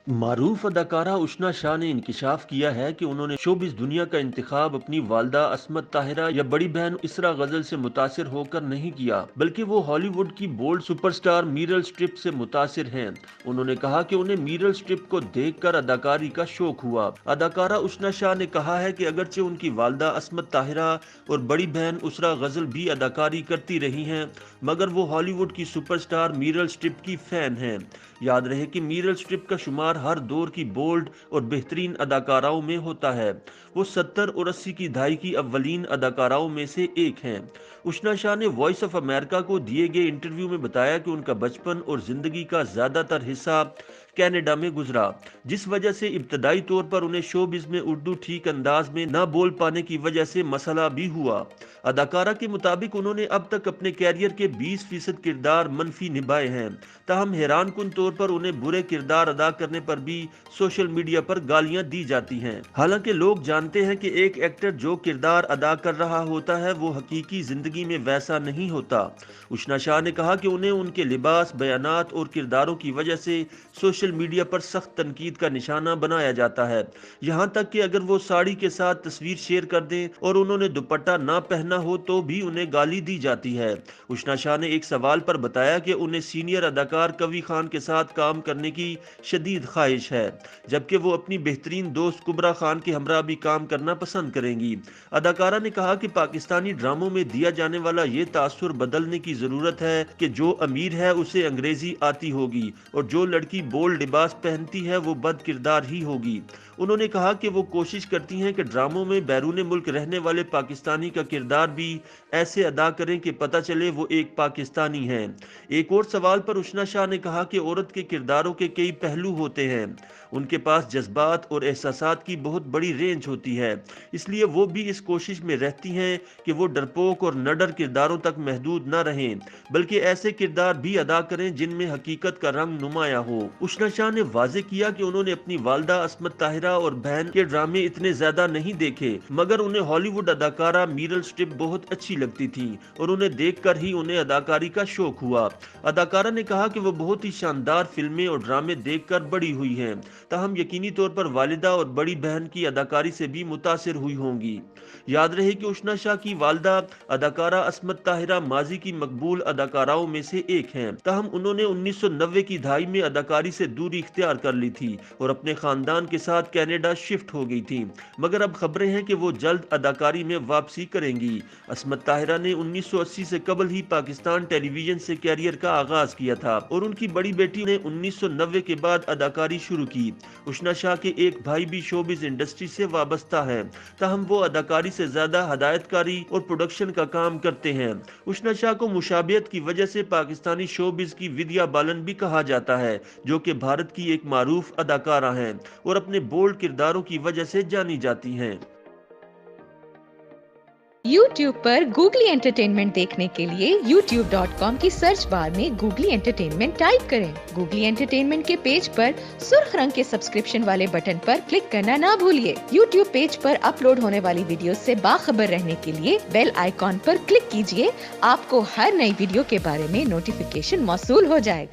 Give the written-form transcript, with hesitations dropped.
मारूफ अदाकारा उशना शाह ने इंकिशाफ किया है कि उन्होंने शोबिस दुनिया का इंतखाब अपनी वालदा असमत ताहिरा या बड़ी बहन इसरा गजल से मुतासिर होकर नहीं किया, बल्कि वो हॉलीवुड की बोल्ड सुपरस्टार मीरल स्ट्रिप से मुतासिर हैं। उन्होंने कहा कि उन्हें मीरल स्ट्रिप को देखकर अदाकारी का शौक हुआ। अदाकारा उशना शाह ने कहा है कि अगरचे उनकी वालदा असमत ताहिरा और बड़ी बहन उसरा गजल भी अदाकारी करती रही हैं, मगर वो हॉलीवुड की सुपरस्टार मीरल स्ट्रिप की फैन हैं। याद रहे कि मीरल स्ट्रिप का शुमार हर दौर की बोल्ड और बेहतरीन अदाकाराओं में होता है। वो 70 और 80 की दहाई की अव्वलीन अदाकाराओं में से एक हैं। उशना शाह ने वॉइस ऑफ अमेरिका को दिए गए इंटरव्यू में बताया कि उनका बचपन और जिंदगी का ज्यादातर हिस्सा कनाडा में गुजरा, जिस वजह से इब्तदाई तौर पर उन्हें शोबिज़ में उर्दू ठीक अंदाज में ना बोल पाने की वजह से मसला भी हुआ। अदाकारा के मुताबिक उन्होंने अब तक अपने कैरियर के 20% किरदार मनफी निभाए हैं, ताहम हैरान कुन तौर पर उन्हें बुरे किरदार अदा करने पर भी सोशल मीडिया पर गालियां दी जाती हैं। हालांकि लोग जानते हैं कि एक एक्टर जो किरदार अदा कर रहा होता है वो हकीकी जिंदगी में वैसा नहीं होता। उशना शाह ने कहा कि उन्हें उनके लिबास, बयानात और किरदारों की वजह से सोशल मीडिया पर सख्त तनकीद का निशाना बनाया जाता है। यहाँ तक कि अगर वो साड़ी के साथ तस्वीर शेयर कर दें और उन्होंने दुपट्टा ना पहना हो तो भी उन्हें गाली दी जाती है। उशना शाह ने एक सवाल पर बताया कि उन्हें सीनियर अदाकार कवी खान के साथ काम करने की शदीद ख्वाहिश है, जबकि वो अपनी बेहतरीन दोस्त कुबरा खान के हमरा भी काम करना पसंद करेंगी। अदाकारा ने कहा कि पाकिस्तानी ड्रामों में दिया जाने वाला ये तासुर बदलने की जरूरत है कि जो अमीर है उसे अंग्रेजी आती होगी और जो लड़की बोल्ड लिबास पहनती है वो बद किरदार ही होगी। उन्होंने कहा कि वो कोशिश करती हैं कि ड्रामों में बैरून मुल्क रहने वाले पाकिस्तानी का किरदार भी ऐसे अदा करें कि पता चले वो एक पाकिस्तानी हैं। एक और सवाल पर उशना शाह ने कहा कि औरत के किरदारों के कई पहलू होते हैं, उनके पास जज्बात और एहसासात की बहुत बड़ी रेंज होती है, इसलिए वो भी इस कोशिश में रहती हैं कि वो डरपोक और नडर किरदारों तक महदूद न रहें, बल्कि ऐसे किरदार भी अदा करें जिनमें हकीकत का रंग नुमाया हो। उशना शाह ने वाजे किया कि उन्होंने अपनी वालदा असमत ताहिरा और बहन के ड्रामे इतने ज्यादा नहीं देखे, मगर उन्हें हॉलीवुड अदाकारा मीरल स्ट्रिप बहुत अच्छी लगती थी और उन्हें देखकर ही उन्हें अदाकारी का शौक हुआ। अदाकारा ने कहा कि वो बहुत ही शानदार फिल्में और ड्रामे देखकर बड़ी हुई हैं, ताहम यकीनी तौर पर वालिदा और बड़ी बहन की अदाकारी से भी मुतासिर हुई होंगी। याद रहे कि उशना शाह की वालदा अदाकारा असमत ताहिरा माजी की मकबूल अदाकाराओं में से एक हैं, ताहम उन्होंने 1990 की दहाई में अदाकारी से दूरी इख्तियार कर ली थी और अपने खानदान के साथ कनाडा शिफ्ट हो गई थी, मगर अब खबरें हैं कि वो जल्द अदाकारी में वापसी करेंगी। असमत ताहिरा ने 1980 से कबल ही पाकिस्तान टेलीविजन से कैरियर का आगाज किया था और उनकी बड़ी बेटी ने 1990 के बाद अदाकारी शुरू की। उशना शाह के एक भाई भी शोबिज इंडस्ट्री से वाबस्ता है, ताहम वो अदाकारी से ज्यादा हदायतकारी और प्रोडक्शन का काम करते हैं। उशना शाह को मुशाबियत की वजह से पाकिस्तानी शोबिज की विद्या बालन भी कहा जाता है, जो कि भारत की एक मारूफ अदाकारा हैं और अपने बोल्ड किरदारों की वजह से जानी जाती हैं। YouTube पर गूगली एंटरटेनमेंट देखने के लिए youtube.com की सर्च बार में गूगली एंटरटेनमेंट टाइप करें। गूगली एंटरटेनमेंट के पेज पर सुर्ख रंग के सब्सक्रिप्शन वाले बटन पर क्लिक करना ना भूलिए। YouTube पेज पर अपलोड होने वाली वीडियो से बाखबर रहने के लिए बेल आइकॉन पर क्लिक कीजिए। आपको हर नई वीडियो के बारे में नोटिफिकेशन मौसूल हो जाएगा।